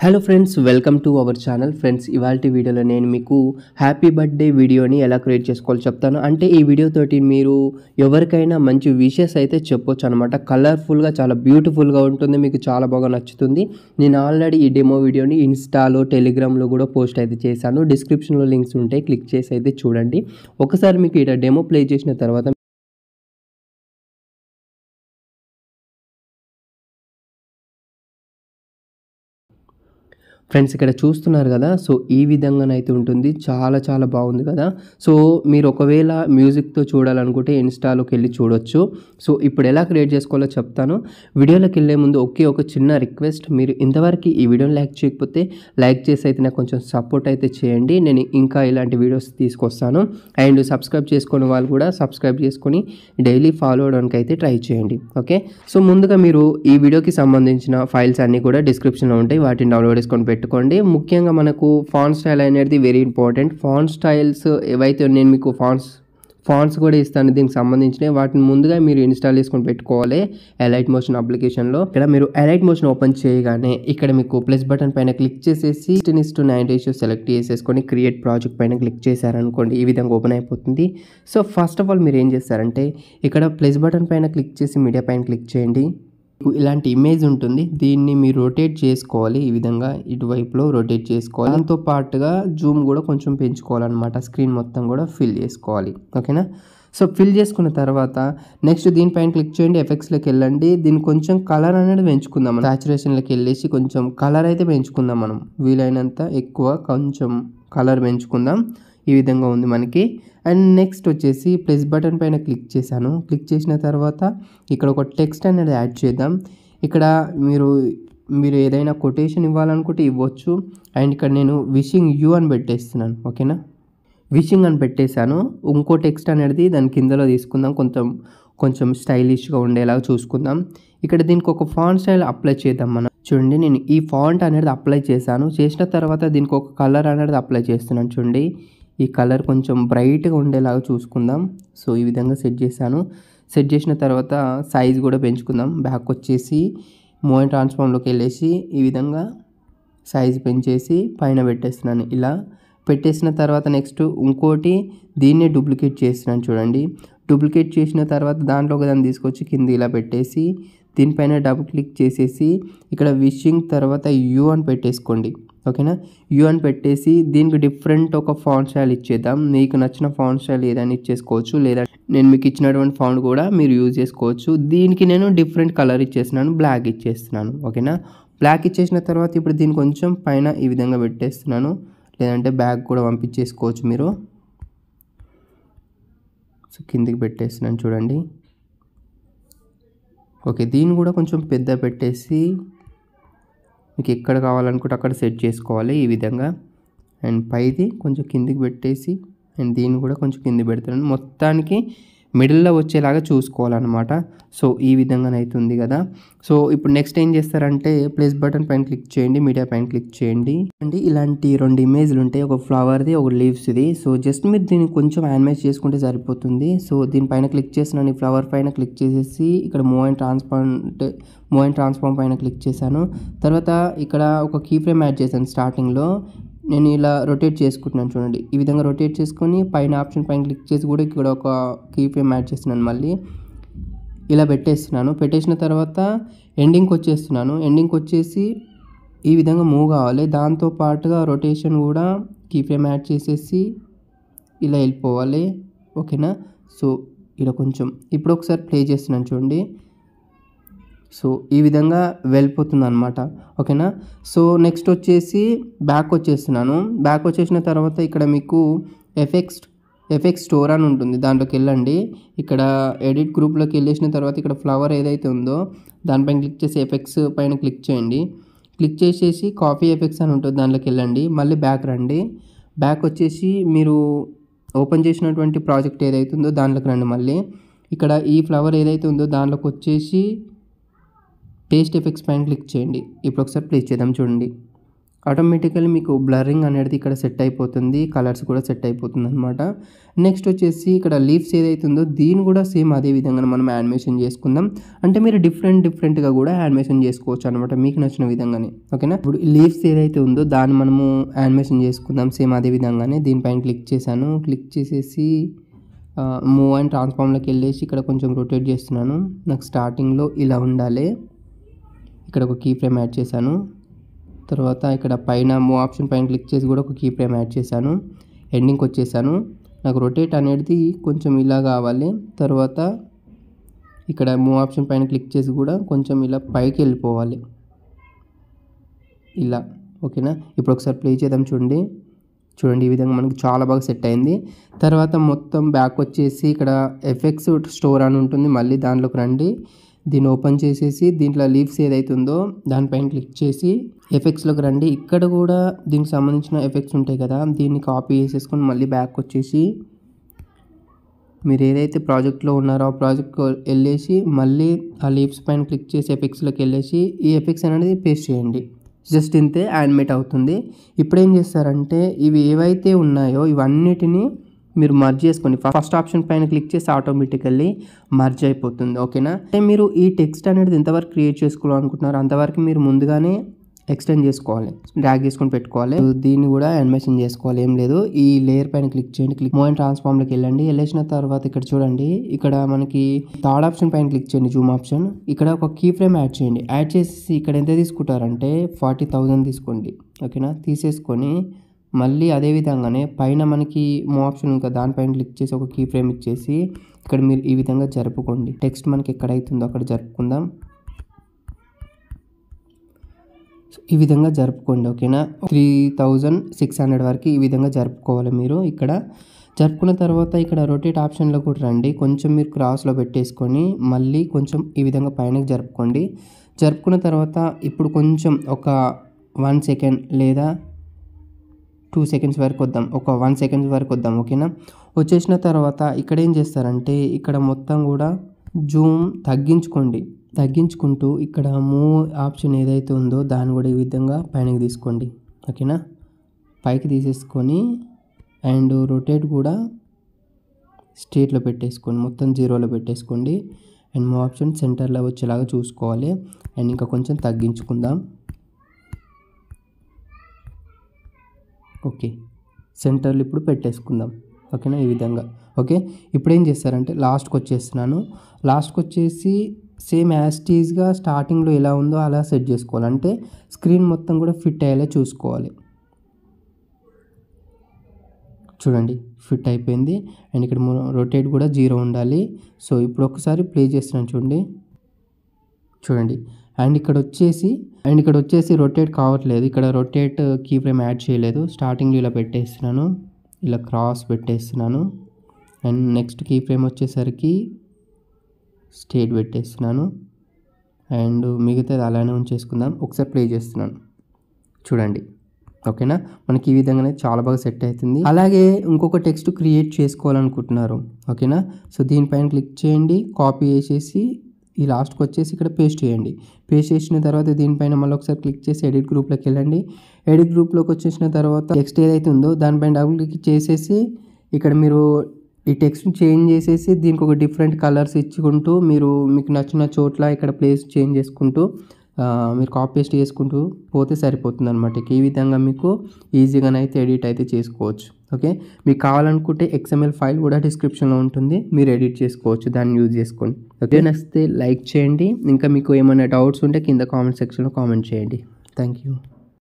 Hello friends, welcome to our channel. Friends, ఇవాల్టి వీడియోలో నేను మీకు హ్యాపీ బర్త్డే వీడియోని ఎలా క్రియేట్ చేసుకోవాలో చెప్తాను. అంటే ఈ వీడియో తోటి మీరు ఎవరికైనా మంచి విషెస్ అయితే చెప్పొచ్చు అనమాట. కలర్ఫుల్గా చాలా బ్యూటిఫుల్గా ఉంటుంది, మీకు చాలా బాగా నచ్చుతుంది. నేను ఆల్రెడీ ఈ డెమో వీడియోని ఇన్స్టాలో, టెలిగ్రామ్లో కూడా పోస్ట్ అయితే చేశాను. డిస్క్రిప్షన్లో లింక్స్ ఉంటాయి, క్లిక్ చేసి అయితే చూడండి. ఒకసారి మీకు ఇలా డెమో ప్లే చేసిన తర్వాత ఫ్రెండ్స్ ఇక్కడ చూస్తున్నారు కదా, సో ఈ విధంగానైతే ఉంటుంది. చాలా చాలా బాగుంది కదా. సో మీరు ఒకవేళ మ్యూజిక్తో చూడాలనుకుంటే ఇన్స్టాలోకి వెళ్ళి చూడొచ్చు. సో ఇప్పుడు ఎలా క్రియేట్ చేసుకోవాలో చెప్తాను. వీడియోలోకి వెళ్ళే ముందు ఒక చిన్న రిక్వెస్ట్, మీరు ఇంతవరకు ఈ వీడియోని లైక్ చేయకపోతే లైక్ చేసి అయితే నాకు కొంచెం సపోర్ట్ అయితే చేయండి. నేను ఇంకా ఇలాంటి వీడియోస్ తీసుకొస్తాను. అండ్ సబ్స్క్రైబ్ చేసుకునే వాళ్ళు కూడా సబ్స్క్రైబ్ చేసుకొని డైలీ ఫాలో అవడానికి అయితే ట్రై చేయండి. ఓకే, సో ముందుగా మీరు ఈ వీడియోకి సంబంధించిన ఫైల్స్ అన్నీ కూడా డిస్క్రిప్షన్లో ఉంటాయి, వాటిని డౌన్లోడ్ చేసుకొని పెట్టుకోండి. ముఖ్యంగా మనకు ఫాంట్ స్టైల్ అనేది వెరీ ఇంపార్టెంట్. ఫాంట్ స్టైల్స్ ఏవైతే నేను మీకు ఫాంట్స్ కూడా ఇస్తాను దీనికి సంబంధించినవి, వాటిని ముందుగా మీరు ఇన్స్టాల్ చేసుకొని పెట్టుకోవాలి ఎలైట్ మోషన్ అప్లికేషన్లో. ఇక్కడ మీరు ఎలైట్ మోషన్ ఓపెన్ చేయగానే ఇక్కడ మీకు ప్లస్ బటన్ పైన క్లిక్ చేసేసి 16:9 రేషియో సెలెక్ట్ చేసేసుకొని క్రియేట్ ప్రాజెక్ట్ పైన క్లిక్ చేశారనుకోండి, ఈ విధంగా ఓపెన్ అయిపోతుంది. సో ఫస్ట్ ఆఫ్ ఆల్ మీరు ఏం చేస్తారంటే ఇక్కడ ప్లస్ బటన్ పైన క్లిక్ చేసి మీడియా పైన క్లిక్ చేయండి. ఇలాంటి ఇమేజ్ ఉంటుంది, దీన్ని మీరు రొటేట్ చేసుకోవాలి. ఈ విధంగా ఇటువైపులో రొటేట్ చేసుకోవాలి. దాంతో పాటుగా జూమ్ కూడా కొంచెం పెంచుకోవాలన్నమాట. స్క్రీన్ మొత్తం కూడా ఫిల్ చేసుకోవాలి. ఓకేనా, సో ఫిల్ చేసుకున్న తర్వాత నెక్స్ట్ దీనిపైన క్లిక్ చేయండి, ఎఫెక్ట్స్లోకి వెళ్ళండి. దీన్ని కొంచెం కలర్ అనేది పెంచుకుందాం. సాచురేషన్లోకి వెళ్ళేసి కొంచెం కలర్ అయితే పెంచుకుందాం. మనం వీలైనంత ఎక్కువ కొంచెం కలర్ పెంచుకుందాం. ఈ విధంగా ఉంది మనకి. అండ్ నెక్స్ట్ వచ్చేసి ప్లస్ బటన్ పైన క్లిక్ చేశాను. క్లిక్ చేసిన తర్వాత ఇక్కడ ఒక టెక్స్ట్ అనేది యాడ్ చేద్దాం. ఇక్కడ మీరు ఏదైనా కొటేషన్ ఇవ్వాలనుకుంటే ఇవ్వచ్చు. అండ్ ఇక్కడ నేను విషింగ్ యూ అని పెట్టేస్తున్నాను. ఓకేనా, విషింగ్ అని పెట్టేశాను. ఇంకో టెక్స్ట్ అనేది దాని కిందలో తీసుకుందాం, కొంచెం స్టైలిష్గా ఉండేలాగా చూసుకుందాం. ఇక్కడ దీనికి ఒక ఫాంట్ స్టైల్ అప్లై చేద్దాం మనం. చూడండి, నేను ఈ ఫాంట్ అనేది అప్లై చేశాను. చేసిన తర్వాత దీనికి ఒక కలర్ అనేది అప్లై చేస్తున్నాను. చూడండి, ఈ కలర్ కొంచెం బ్రైట్గా ఉండేలాగా చూసుకుందాం. సో ఈ విధంగా సెట్ చేశాను. సెట్ చేసిన తర్వాత సైజ్ కూడా పెంచుకుందాం. బ్యాక్ వచ్చేసి మూవ్ అండ్ ట్రాన్స్ఫార్మ్లోకి వెళ్ళేసి ఈ విధంగా సైజ్ పెంచేసి పైన పెట్టేస్తున్నాను. ఇలా పెట్టేసిన తర్వాత నెక్స్ట్ ఇంకోటి దీన్నే డూప్లికేట్ చేస్తున్నాను. చూడండి, డూప్లికేట్ చేసిన తర్వాత దాంట్లో ఒకదాన్ని తీసుకొచ్చి కింద ఇలా పెట్టేసి దీనిపైన డబుల్ క్లిక్ చేసేసి ఇక్కడ విషింగ్ తర్వాత యూ అని పెట్టేసుకోండి. ఓకేనా, యూ అని పెట్టేసి దీనికి డిఫరెంట్ ఒక ఫాంట్ స్టైల్ ఇచ్చేద్దాం. మీకు నచ్చిన ఫాంట్ స్టైల్ ఏదైనా ఇచ్చేసుకోవచ్చు, లేదా నేను మీకు ఇచ్చినటువంటి ఫాంట్ కూడా మీరు యూజ్ చేసుకోవచ్చు. దీనికి నేను డిఫరెంట్ కలర్ ఇచ్చేస్తున్నాను, బ్లాక్ ఇచ్చేస్తున్నాను. ఓకేనా, బ్లాక్ ఇచ్చేసిన తర్వాత ఇప్పుడు దీన్ని కొంచెం పైన ఈ విధంగా పెట్టేస్తున్నాను, లేదంటే బ్యాక్ కూడా పంపించేసుకోవచ్చు మీరు. సో కిందికి పెట్టేస్తున్నాను చూడండి. ఓకే, దీన్ని కూడా కొంచెం పెద్ద పెట్టేసి మీకు ఎక్కడ కావాలనుకుంటే అక్కడ సెట్ చేసుకోవాలి ఈ విధంగా. అండ్ పైది కొంచెం కిందికి పెట్టేసి అండ్ దీన్ని కూడా కొంచెం కిందికి పెడుతున్నాను. మొత్తానికి మిడిల్లో వచ్చేలాగా చూసుకోవాలన్నమాట. సో ఈ విధంగానైతే ఉంది కదా. సో ఇప్పుడు నెక్స్ట్ ఏం చేస్తారంటే ప్లస్ బటన్ పైన క్లిక్ చేయండి, మీడియా పైన క్లిక్ చేయండి. అండ్ ఇలాంటి 2 ఇమేజ్లు ఉంటాయి, ఒక ఫ్లవర్ది, ఒక లీవ్స్ది. సో జస్ట్ మీరు దీన్ని కొంచెం యానిమేట్ చేసుకుంటే సరిపోతుంది. సో దీనిపైన క్లిక్ చేస్తున్నాను, ఈ ఫ్లవర్ పైన క్లిక్ చేసేసి ఇక్కడ మూవ్ అండ్ ట్రాన్స్ఫార్మ్ పైన క్లిక్ చేశాను. తర్వాత ఇక్కడ ఒక కీ ఫ్రేమ్ యాడ్ చేశాను. స్టార్టింగ్లో నేను ఇలా రొటేట్ చేసుకుంటున్నాను. చూడండి, ఈ విధంగా రొటేట్ చేసుకొని పైన ఆప్షన్ పైన క్లిక్ చేసి కూడా ఇక్కడ ఒక కీ ఫ్రేమ్ యాడ్ చేస్తున్నాను. మళ్ళీ ఇలా పెట్టేస్తున్నాను. పెట్టేసిన తర్వాత ఎండింగ్కి వచ్చేస్తున్నాను. ఎండింగ్కి వచ్చేసి ఈ విధంగా మూవ్ కావాలి. దాంతో పాటుగా రొటేషన్ కూడా కీ ఫ్రేమ్ యాడ్ చేసేసి ఇలా వెళ్ళిపోవాలి. ఓకేనా, సో ఇలా కొంచెం ఇప్పుడు ఒకసారి ప్లే చేస్తున్నాను చూడండి. సో ఈ విధంగా వెళ్ళిపోతుంది అనమాట. ఓకేనా, సో నెక్స్ట్ వచ్చేసి బ్యాక్ వచ్చేస్తున్నాను. బ్యాక్ వచ్చేసిన తర్వాత ఇక్కడ మీకు ఎఫెక్ట్స్ స్టోర్ అని ఉంటుంది, దాంట్లోకి వెళ్ళండి. ఇక్కడ ఎడిట్ గ్రూప్లోకి వెళ్ళేసిన తర్వాత ఇక్కడ ఫ్లవర్ ఏదైతే ఉందో దానిపైన క్లిక్ చేసి ఎఫెక్ట్స్ పైన క్లిక్ చేయండి. క్లిక్ చేసేసి కాపీ ఎఫెక్ట్స్ అని ఉంటుంది, దాంట్లోకి వెళ్ళండి. మళ్ళీ బ్యాక్ రండి. బ్యాక్ వచ్చేసి మీరు ఓపెన్ చేసినటువంటి ప్రాజెక్ట్ ఏదైతే ఉందో దాంట్లోకి రండి. మళ్ళీ ఇక్కడ ఈ ఫ్లవర్ ఏదైతే ఉందో దాంట్లోకి వచ్చేసి పేస్ట్ ఎఫెక్ట్స్ పైన క్లిక్ చేయండి. ఇప్పుడు ఒకసారి ప్లే చేద్దాం చూడండి. ఆటోమేటికల్లీ మీకు బ్లరింగ్ అనేది ఇక్కడ సెట్ అయిపోతుంది, కలర్స్ కూడా సెట్ అయిపోతుంది అనమాట. నెక్స్ట్ వచ్చేసి ఇక్కడ లీవ్స్ ఏదైతే ఉందో దీన్ని కూడా సేమ్ అదే విధంగా మనం యానిమేషన్ చేసుకుందాం. అంటే మీరు డిఫరెంట్గా కూడా యానిమేషన్ చేసుకోవచ్చు అనమాట, మీకు నచ్చిన విధంగానే. ఓకేనా, ఇప్పుడు లీవ్స్ ఏదైతే ఉందో దాన్ని మనము యానిమేషన్ చేసుకుందాం సేమ్ అదే విధంగానే. దీనిపైన క్లిక్ చేశాను, క్లిక్ చేసేసి మూవ్ అండ్ ట్రాన్స్ఫార్మ్లోకి వెళ్ళేసి ఇక్కడ కొంచెం రొటేట్ చేస్తున్నాను. నాకు స్టార్టింగ్లో ఇలా ఉండాలి. ఇక్కడ ఒక కీ ఫ్రేమ్ యాడ్ చేశాను. తర్వాత ఇక్కడ పైన మూవ్ ఆప్షన్ పైన క్లిక్ చేసి కూడా ఒక కీ ఫ్రేమ్ యాడ్ చేశాను. ఎండింగ్కి వచ్చేసాను. నాకు రొటేట్ అనేది కొంచెం ఇలా కావాలి. తర్వాత ఇక్కడ మూవ్ ఆప్షన్ పైన క్లిక్ చేసి కూడా కొంచెం ఇలా పైకి వెళ్ళిపోవాలి ఇలా. ఓకేనా, ఇప్పుడు ఒకసారి ప్లే చేద్దాం. చూడండి ఈ విధంగా మనకు చాలా బాగా సెట్ అయింది. తర్వాత మొత్తం బ్యాక్ వచ్చేసి ఇక్కడ ఎఫెక్ట్స్ స్టోర్ అని ఉంటుంది, మళ్ళీ దాంట్లోకి రండి. దీన్ని ఓపెన్ చేసేసి దీంట్లో లీవ్స్ ఏదైతే ఉందో దానిపైన క్లిక్ చేసి ఎఫెక్ట్స్లోకి రండి. ఇక్కడ కూడా దీనికి సంబంధించిన ఎఫెక్ట్స్ ఉంటాయి కదా, దీన్ని కాపీ చేసేసుకొని మళ్ళీ బ్యాక్ వచ్చేసి మీరు ఏదైతే ప్రాజెక్ట్లో ఉన్నారో ఆ ప్రాజెక్ట్కి వెళ్ళేసి మళ్ళీ ఆ లీవ్స్ పైన క్లిక్ చేసి ఎఫెక్ట్స్లోకి వెళ్ళేసి ఈ ఎఫెక్ట్స్ అనేది పేస్ట్ చేయండి. జస్ట్ ఇంతే యానిమేట్ అవుతుంది. ఇప్పుడు ఏం చేస్తారంటే ఇవి ఏవైతే ఉన్నాయో ఇవన్నిటిని మీరు మర్జ్ చేసుకోండి. ఫస్ట్ ఆప్షన్ పైన క్లిక్ చేసి ఆటోమేటికల్లీ మర్జ్ అయిపోతుంది. ఓకేనా, అంటే మీరు ఈ టెక్స్ట్ అనేది ఎంతవరకు క్రియేట్ చేసుకోవాలనుకుంటున్నారో అంతవరకు మీరు ముందుగానే ఎక్స్టెండ్ చేసుకోవాలి, డ్రాగ్ చేసుకొని పెట్టుకోవాలి. దీన్ని కూడా యానిమేషన్ చేసుకోవాలి, ఏం లేదు. ఈ లేయర్ పైన క్లిక్ చేయండి, క్లిక్ మూవ్ అండ్ ట్రాన్స్ఫార్మ్లోకి వెళ్ళండి. వెళ్ళేసిన తర్వాత ఇక్కడ చూడండి, ఇక్కడ మనకి థర్డ్ ఆప్షన్ పైన క్లిక్ చేయండి, జూమ్ ఆప్షన్. ఇక్కడ ఒక కీ ఫ్రేమ్ యాడ్ చేయండి. యాడ్ చేసి ఇక్కడ ఎంత తీసుకుంటారంటే 40,000 తీసుకోండి. ఓకేనా, తీసేసుకొని మళ్ళీ అదే విధంగానే పైన మనకి మూవ్ ఆప్షన్ ఇంకా దానిపైన క్లిక్ చేసి ఒక కీ ఫ్రేమ్ ఇచ్చేసి ఇక్కడ మీరు ఈ విధంగా జరుపుకోండి. టెక్స్ట్ మనకి ఎక్కడైతుందో అక్కడ జరుపుకుందాం. ఈ విధంగా జరుపుకోండి. ఓకేనా, 3600 వరకు ఈ విధంగా జరుపుకోవాలి మీరు. ఇక్కడ జరుపుకున్న తర్వాత ఇక్కడ రొటేట్ ఆప్షన్లో కూడా రండి. కొంచెం మీరు క్రాస్లో పెట్టేసుకొని మళ్ళీ కొంచెం ఈ విధంగా పైనకి జరుపుకోండి. జరుపుకున్న తర్వాత ఇప్పుడు కొంచెం ఒక 1 సెకండ్ లేదా 2 సెకండ్స్ వరకు వద్దాం, ఒక 1 సెకండ్ వరకు వద్దాం. ఓకేనా, వచ్చేసిన తర్వాత ఇక్కడ ఏం చేస్తారంటే ఇక్కడ మొత్తం కూడా జూమ్ తగ్గించుకుంటూ ఇక్కడ మూవ్ ఆప్షన్ ఏదైతే ఉందో దాన్ని కూడా ఈ విధంగా పైనకి తీసుకోండి. ఓకేనా, పైకి తీసేసుకొని అండ్ రొటేట్ కూడా స్ట్రేట్లో పెట్టేసుకోండి, మొత్తం 0లో పెట్టేసుకోండి. అండ్ మూవ్ ఆప్షన్ సెంటర్లో వచ్చేలాగా చూసుకోవాలి. అండ్ ఇంకా కొంచెం తగ్గించుకుందాం. ఓకే, సెంటర్లో ఇప్పుడు పెట్టేసుకుందాం. ఓకేనా, ఈ విధంగా. ఓకే, ఇప్పుడు ఏం చేస్తారంటే లాస్ట్కి వచ్చేస్తున్నాను. లాస్ట్కి వచ్చేసి సేమ్ యాస్టీస్గా స్టార్టింగ్లో ఎలా ఉందో అలా సెట్ చేసుకోవాలి. అంటే స్క్రీన్ మొత్తం కూడా ఫిట్ అయ్యేలా చూసుకోవాలి. చూడండి, ఫిట్ అయిపోయింది. అండ్ ఇక్కడ రొటేట్ కూడా 0 ఉండాలి. సో ఇప్పుడు ఒకసారి ప్లే చేస్తున్నాను, చూడండి. అండ్ ఇక్కడ వచ్చేసి రొటేట్ కావట్లేదు. ఇక్కడ రొటేట్ కీ ఫ్రేమ్ యాడ్ చేయలేదు. స్టార్టింగ్లో ఇలా పెట్టేస్తున్నాను, ఇలా క్రాస్ పెట్టేస్తున్నాను. అండ్ నెక్స్ట్ కీ ఫ్రేమ్ వచ్చేసరికి స్ట్రేట్ పెట్టేస్తున్నాను. అండ్ మిగతాది అలానే ఉంచేసుకుందాం. ఒకసారి ప్లే చేస్తున్నాను, చూడండి. ఓకేనా, మనకి ఈ విధంగానే చాలా బాగా సెట్ అవుతుంది. అలాగే ఇంకొక టెక్స్ట్ క్రియేట్ చేసుకోవాలనుకుంటున్నారు. ఓకేనా, సో దీనిపైన క్లిక్ చేయండి, కాపీ చేసేసి ఈ లాస్ట్కి వచ్చేసి ఇక్కడ పేస్ట్ చేయండి. పేస్ట్ చేసిన తర్వాత దీనిపైన మళ్ళీ ఒకసారి క్లిక్ చేసి ఎడిట్ గ్రూప్లోకి వెళ్ళండి. ఎడిట్ గ్రూప్లోకి వచ్చేసిన తర్వాత టెక్స్ట్ ఏదైతే ఉందో దానిపైన డబుల్ క్లిక్ చేసేసి ఇక్కడ మీరు ఈ టెక్స్ట్ చేంజ్ చేసేసి దీనికి ఒక డిఫరెంట్ కలర్స్ ఇచ్చుకుంటూ మీకు నచ్చిన చోట్ల ఇక్కడ ప్లేస్ చేంజ్ చేసుకుంటూ మీరు కాపీ పేస్ట్ చేసుకుంటూ పోతే సరిపోతుంది అనమాట. ఈ విధంగా మీకు ఈజీగానైతే ఎడిట్ అయితే చేసుకోవచ్చు. ఓకే, మీకు కావాలనుకుంటే XML ఫైల్ కూడా డిస్క్రిప్షన్లో ఉంటుంది, మీరు ఎడిట్ చేసుకోవచ్చు, దాన్ని యూజ్ చేసుకోండి. ఓకే, నచ్చితే లైక్ చేయండి. ఇంకా మీకు ఏమైనా డౌట్స్ ఉంటే కింద కామెంట్ సెక్షన్లో కామెంట్ చేయండి. Thank you.